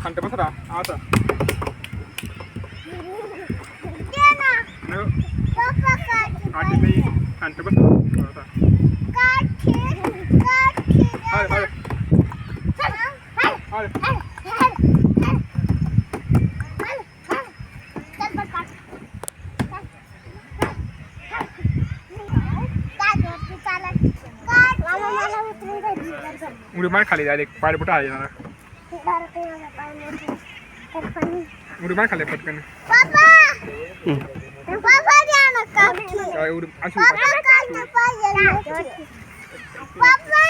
खांटे बसरा आता काठी नाही खांटे बस आता हाय उडी मार खाली डायरेक्ट पाय बुटा आहे ना उडी मार खाली पटकन पापा द्या ना काय उडी अशी पापा काढलं पाहिजे पापा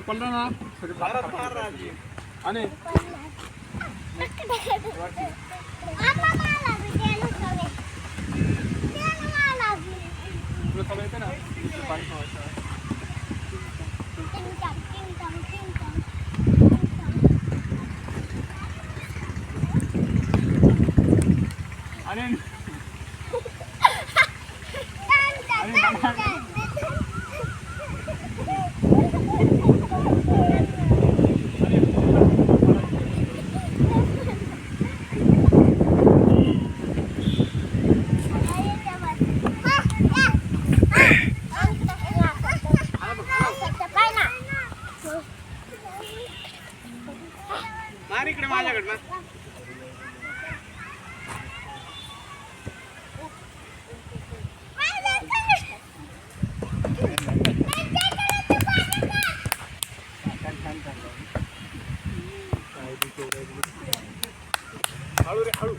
पडला ना आणि इकडे माझ्याकडे हळू रे हळू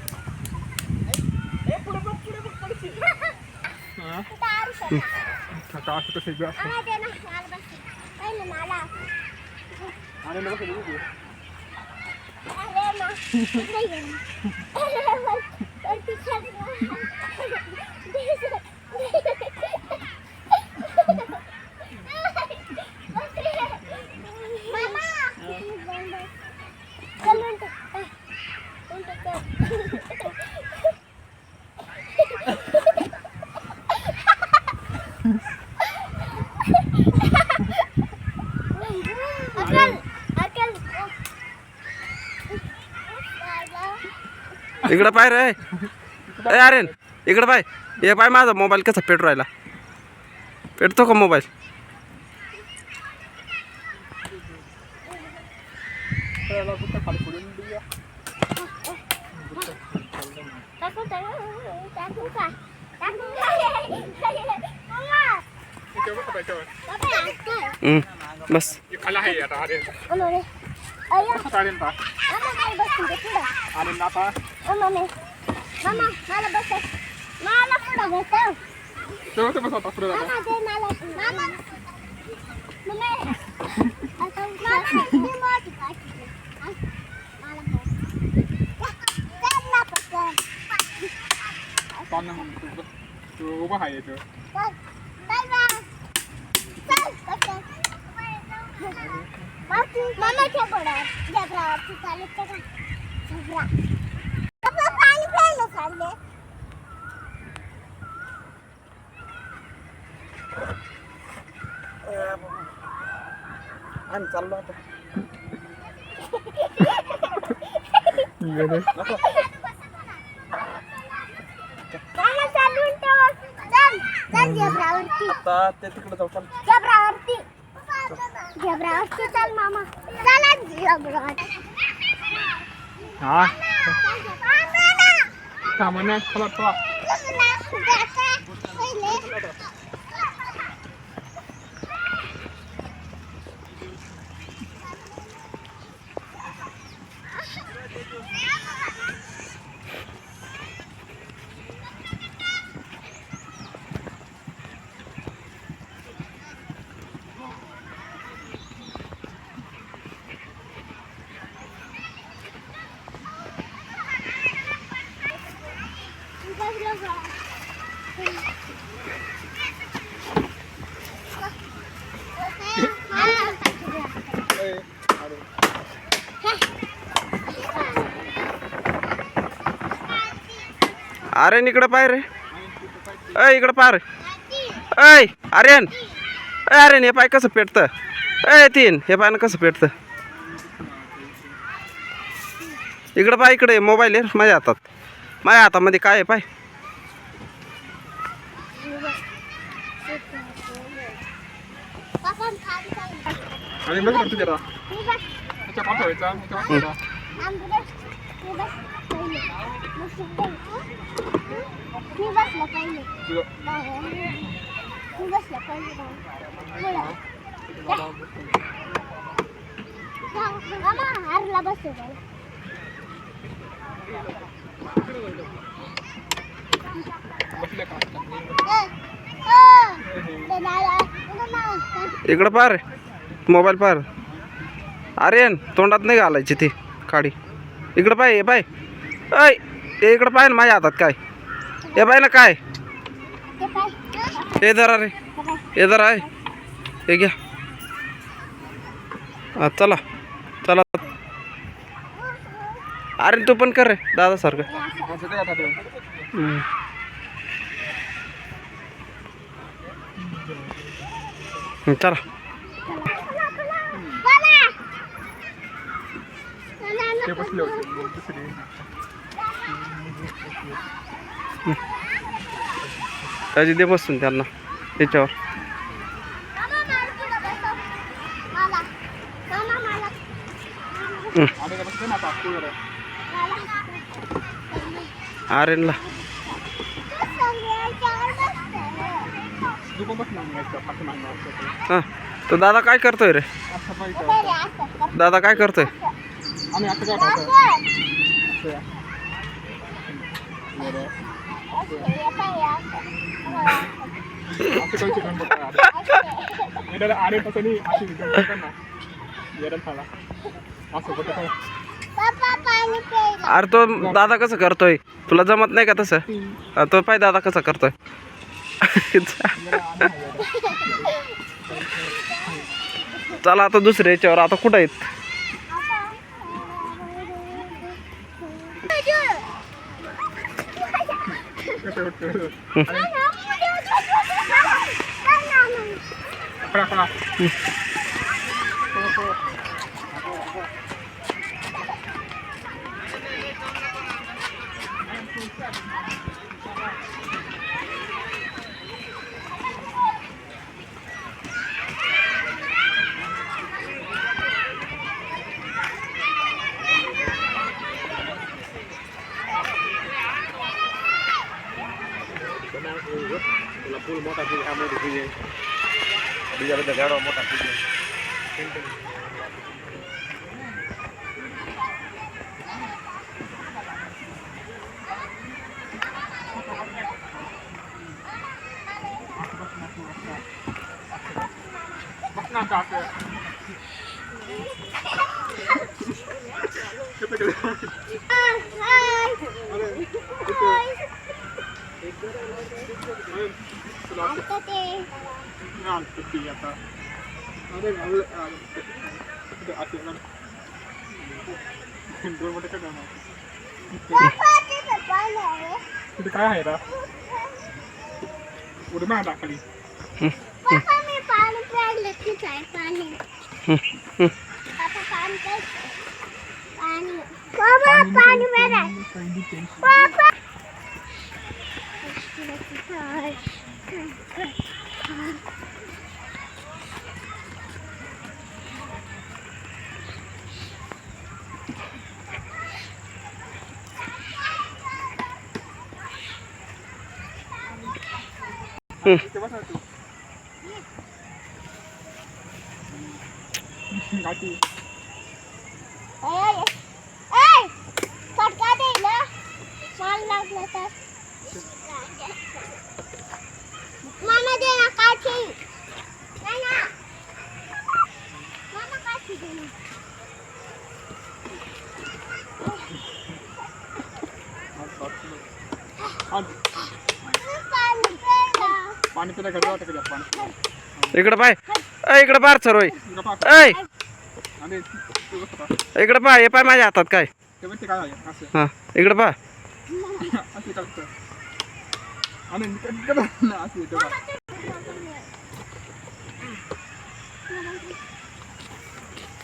इकडे पाय रे अरे इकडे पाय हे पाय माझा मोबाईल कसा पेटू राहिला पेटतो का मोबाईल बस खाला आहे आता अरे चालेल का अरे नापा तेव्हा बस आता पुढे उभा आहे तो मामा क्या पड़ा जबरा तू काले का जबरा पापा पानी प्यायला चालले आम्ही चाललो आता मामा चालून ठेव चल चल जबरावरती आता ते तिकडे जाऊ चल जबरावरती जबरावरती चल मामा चला जबरावरती हाँ सामान्य चला चला आर्यन इकडं पाय रे. अय इकडं पाय रे. अय आर्यन. अय आर्यन हे पाय कसं पेटतं. अय तीन हे पाय ना कसं पेटतं. इकडं पाय इकडे मोबाईल आहे माझ्या हातात. माझ्या हातामध्ये काय आहे पाय. आणि बघ तुझ्या त्याच्या पाठवायचा इकडं पार मोबाईल पार. आर्यन तोंडात नाही घालायची ती काडी. इकडं पाय हे पाय. अय हे इकडं पाय ना माझ्या हातात काय. हे पाय ना काय. हे जरा रे हे जरा आहे. हे घ्या. हा चला चला. आर्यन तू पण कर रे दादासारखं. चला. ते बसले होते दुसरी त्याची दे बसून त्यांना त्याच्यावर. आर्यनला हां तो दादा काय करतोय रे. दादा काय करतोय. आणि आता काय आरे कसं नाही अशी ना असं अरे तो दादा कसं करतोय तुला जमत नाही का तसं. तो पाय दादा कसा करतोय. चला आता दुसऱ्या याच्यावर. आता कुठं आहेत. फूल मोटा फूल आ मोटी फूल बीजा બધા ઝાડવા મોટા ફૂલ બસના કાકે काय आहे रा उडमा टाकली. पापा मी पाणी प्यायले की काय पाणी. पापा पाणी काय पाणी. पापा पाणी मेरा पापा. गाठी फटका दे ना माल लागला तर मामा दे ना काठी. नाही ना मामा काठी दे ना. पाणी पिला का वाटत पाणी इकडं पाय. इकडं पार सर होय. ऐ आणि इकडं पाय. हे पाय माझ्या हातात काय. ते काय आहे असं हां इकडं पाय. असं करतं आणि असं येतं बा.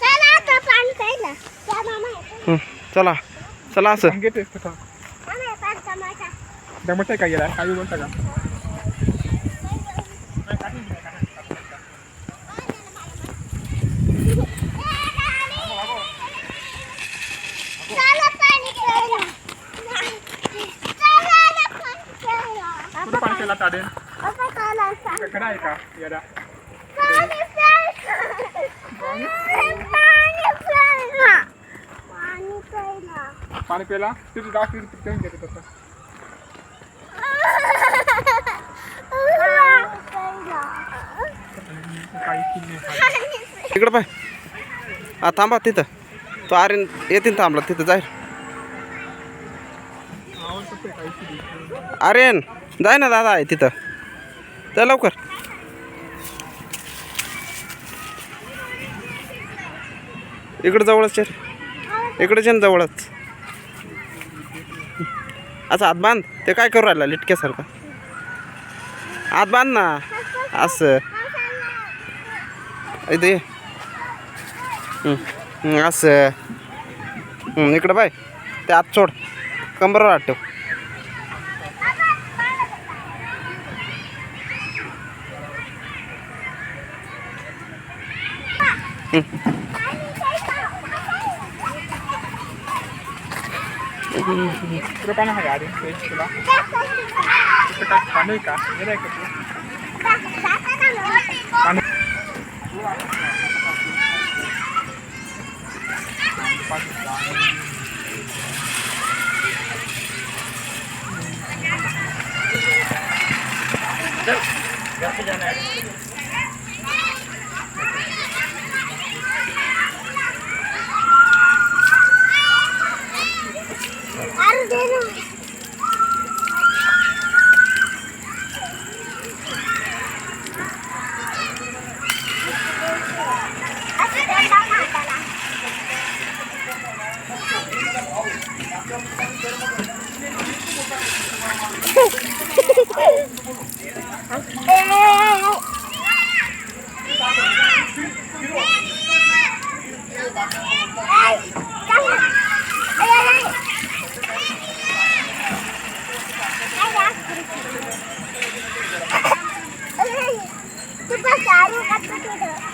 चला आता पाणी प्यायला. त्या मामा येतो. चला चला असं सांगते कथा मामा येतात टमाटा. टमाटा काय गेला काही बोलता का चला पाणी प्यायला. चला ना पाणी प्यायला. कुठं पाणी केला ताडे आता चला सांग. खडा आहे का येडा पाणी प्यायला. पाणी प्यायला. पाणी प्यायला. पाणी प्यायला तिथे डॉक्टर पिऊन घेते तसं काही नाही इकडं पाय हा थांबा तिथं तो आर्यन येतील थांबला तिथं जाय आर्यन जाय ना दादा आहे तिथं जा लवकर इकडं जवळच इकडे ना जवळच असं हात बांध ते काय करू राहिला लिटक्यासारखं हात बांध ना असं इथे ये. असं इकडं बाय ते हात सोड कंबरवर हात ठेव तुला पाणी आहे आधी तुला तिथं काय पाणी आहे का येणार आहे का तुला पाणी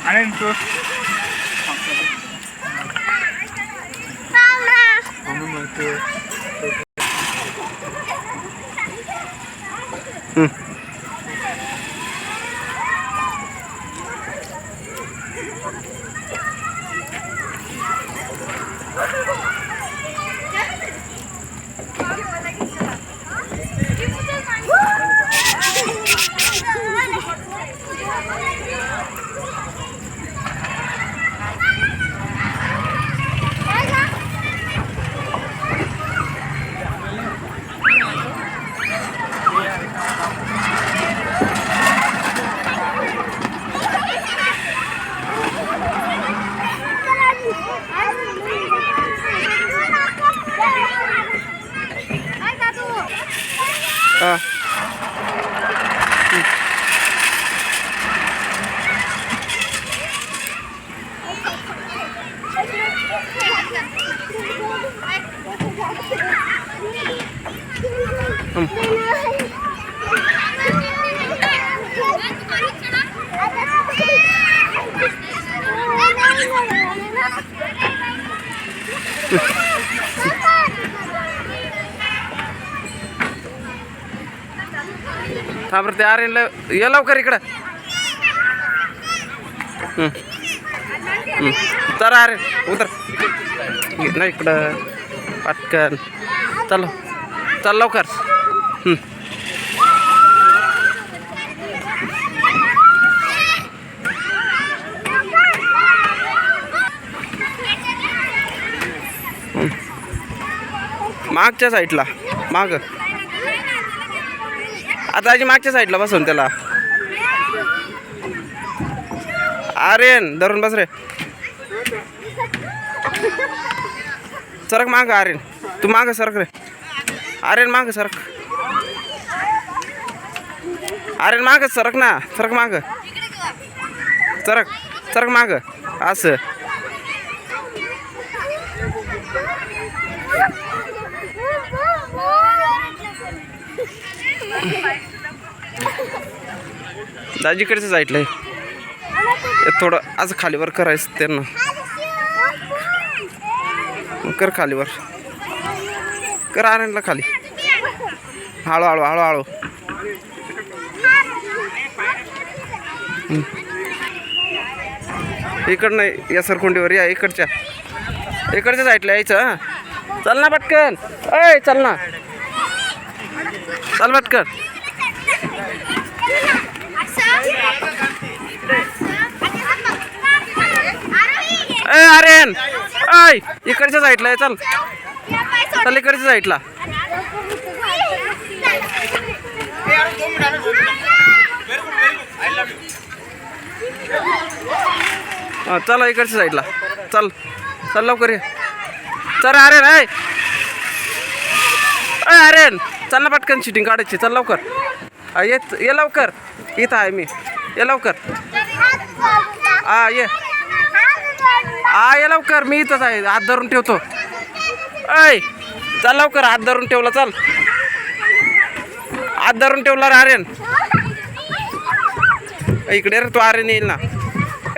आणि तू हा थांब रे ते आर्यनला ये लवकर इकडं तर आर्यन उतर नाही इकडं पटकन चल चल लवकर मागच्या साईडला माग आता आजी मागच्या साईडला बसवून त्याला आर्यन धरून बस रे सरक माग आर्यन तू माग सरक रे आर्यन माग सरक अरे माग सरक ना, सरक माग, सरक सरक माग असं. दाजीकडचं जायटलंय थोडं असं खालीवर करायचं त्यांना. कर खालीवर कर, आरणला खाली हळूहळू हळूहळू. इकडनं या सरकुंडीवर या, इकडच्या साईडला यायचं. हां चल ना पटकन, अय चल ना, चल पटकन. अय आर्यन, अय इकडच्या साईडला आहे, चल चल इकडच्या साईडला. हां चला इकडच्या साईडला, चल चल लवकर ये. चल आर्यन, अय आर्यन चल ना पटकन, शूटिंग काढायची, चल लवकर. ये लवकर, इथं आहे मी, ये लवकर. हा ये, हा ये लवकर, मी इथंच आहे, हात धरून ठेवतो. अय चल लवकर, हात धरून ठेवला, चल हात धरून ठेवला रे आर्यन. इकडे रे तू, आर्यन येईल ना.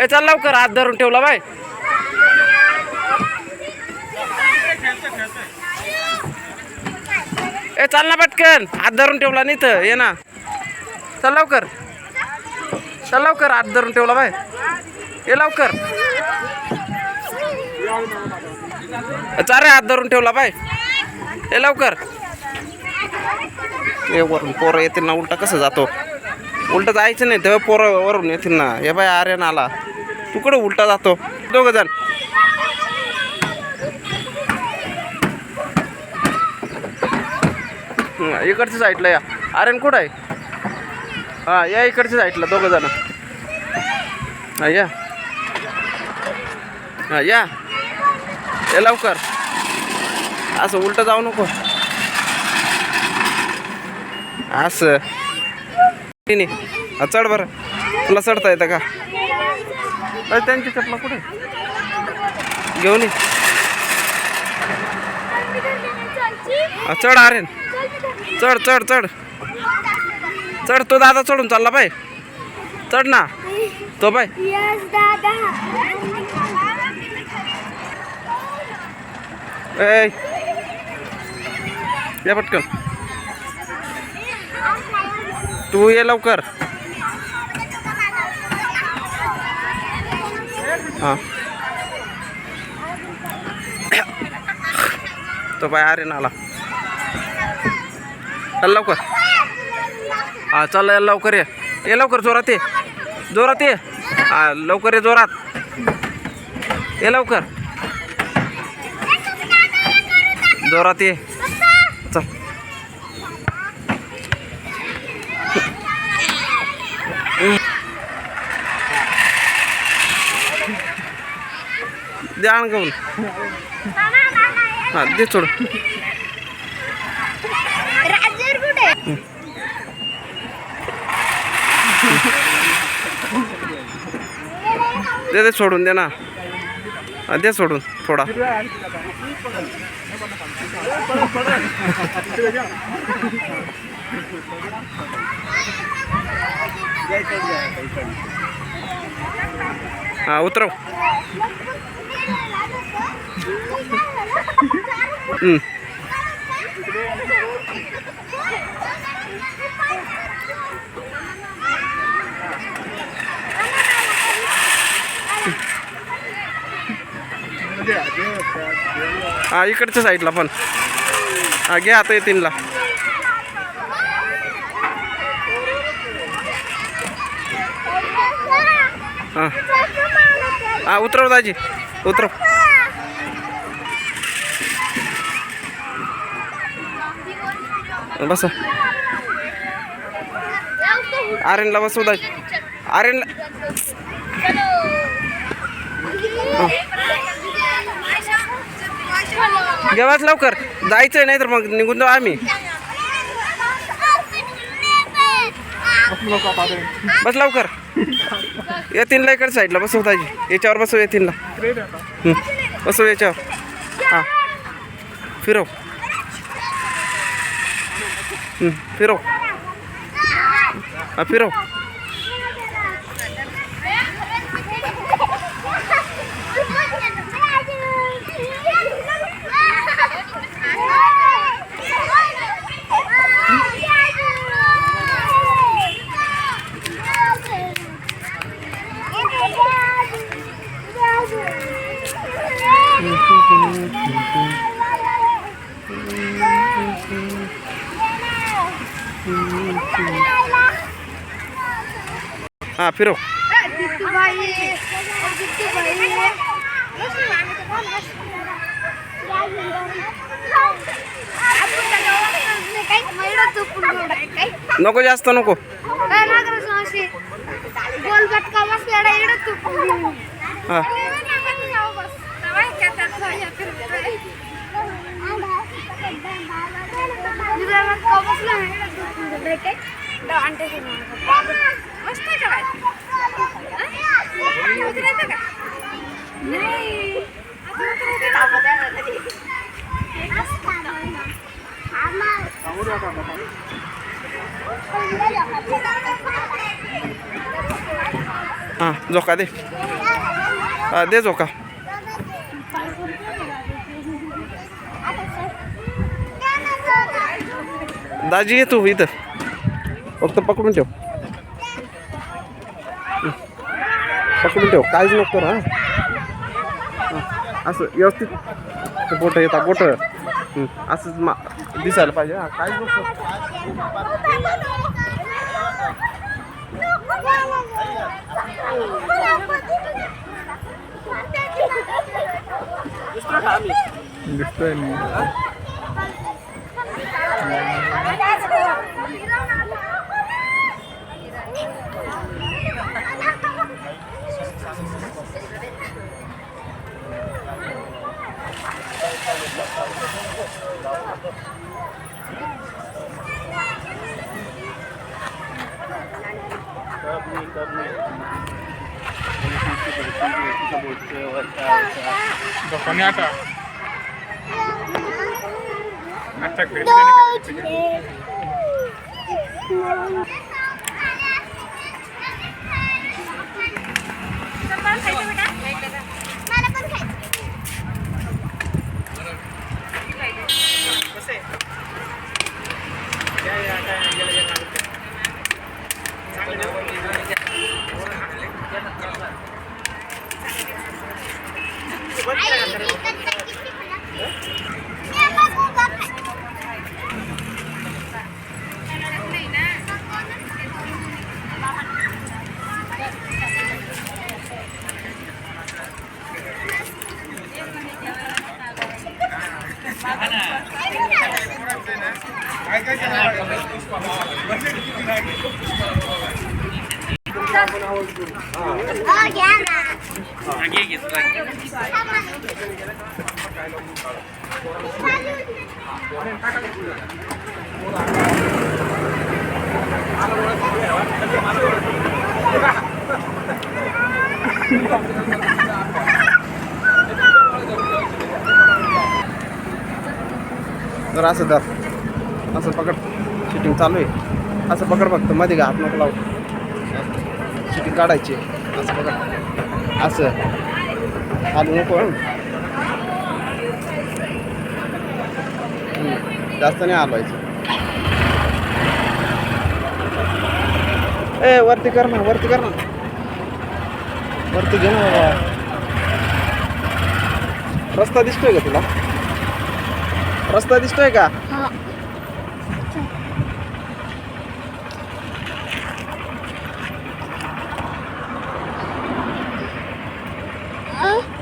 ए चल लवकर, हात धरून ठेवला बाय. ए चल ना पटकन, हात धरून ठेवला नाही तर ये ना, चल लवकर, चल लवकर, हात धरून ठेवला बाय, ये लवकर. चाल रे, हात धरून ठेवला बाय, ये लवकर. हे वरून पोरं येतील ना, उलटा कसं जातो, उलटा जायचं नाही तेव्हा पोरं वरून येतील ना. हे बाय आर्यन आला, तू कुठं उलटा जातो. दोघं जण इकडच्या साईडला या. आर्यन कुठं आहे? हां या इकडच्या साईडला दोघं जण. हां या, हां या, ये लवकर. असं उलटं जाऊ नको, असं नाही. चढ बरं, तुला चढता येतं का? त्यांची चपला कुठे घेऊन ये. चढ आर्यन, चढ चढ चढ चढ. तो दादा चढून चालला बाय, चढ ना तो बाय. ए या पटकन, तू ये लवकर. हां तो बाय आर्यन आला, चल लवकर. हां चल लवकर ये लवकर, जोरात ये, जोरात ये. हां लवकर ये, जोरात ये लवकर, जोरात ये, चल. दे आण घेऊन. हां दे सोड. दे सोडून दे ना, दे सोडून थोडा. हां उतरव. हां इकडच्या साईडला पण. हां घे आता येतीनला. हां हां उतरव दाजी, उतरव. बसा, आर्यनला बसव दाजी, आर्यनला. घेवाच लवकर, जायचंय नाही तर मग निघून जाऊ आम्ही. बसू नको आता ते. बस लवकर. या तीनला इकडे साईडला बसव ताजी. याच्यावर बसव या तीनला. इकडे ये आता. बसव याच्यावर. हां फिरव. फिरव. हां फिरव. हां फिरव. नको जास्त नको. हां हां झोका दे. हां दे झोका. दाजी ये तू इथं फक्त पकडून ठेव. पकडून ठेव काहीच नको करू. हां असं व्यवस्थित ते बोटं येतात बोटं असंच दिसायला पाहिजे. हां काहीच नको. दिसतोय मी. Dokannya ada. Acak deh. Oh, Diana. Lagi gitu lagi. जरा असं धर. असं पकड. शूटिंग चालू आहे. असं पकड फक्त मध्ये हात नको लावू. शूटिंग काढायची. असं पकड. असं हालू नको. जास्त नाही हलवायचं. ए वरती कर ना. वरती कर ना. वरती घे ना बाबा. रस्ता दिसतोय का तुला? रस्ता दिसतोय का? Oh.